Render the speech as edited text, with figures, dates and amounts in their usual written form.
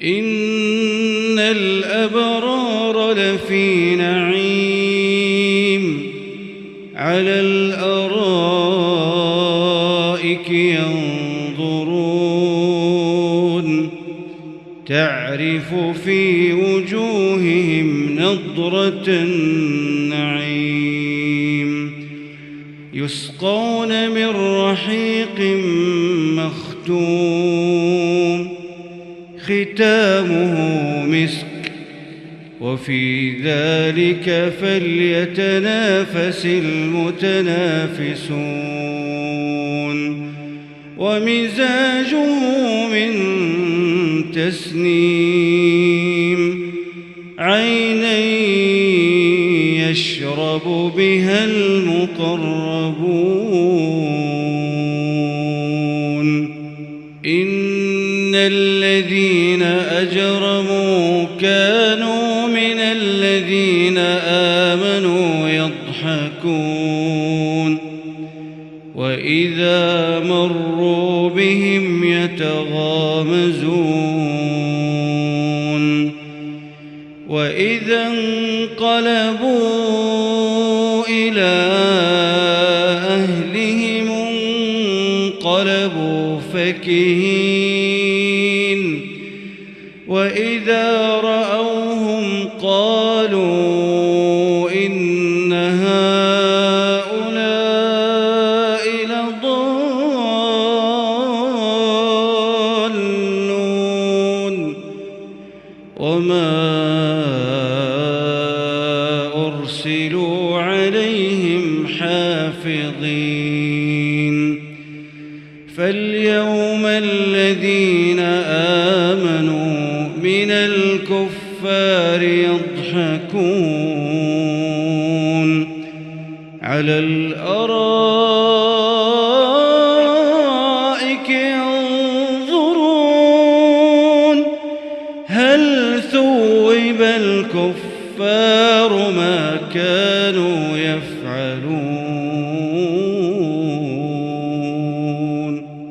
إن الأبرار لفي نعيم على الأرائك ينظرون تعرف في وجوههم نضرة النعيم يسقون من رحيق مختوم ختامه مسك وفي ذلك فليتنافس المتنافسون ومزاجه من تسنيم عينا يشرب بها المقربون إن الذين أجرموا كانوا من الذين آمنوا يضحكون وإذا مروا بهم يتغامزون وإذا انقلبوا إلى أهلهم انقلبوا فكهين وإذا رأوهم قالوا إن هؤلاء لضالون وما أرسلوا عليهم حافظين فاليوم الذين آمنوا من الكفار يضحكون على الأرائك ينظرون هل ثوب الكفار ما كانوا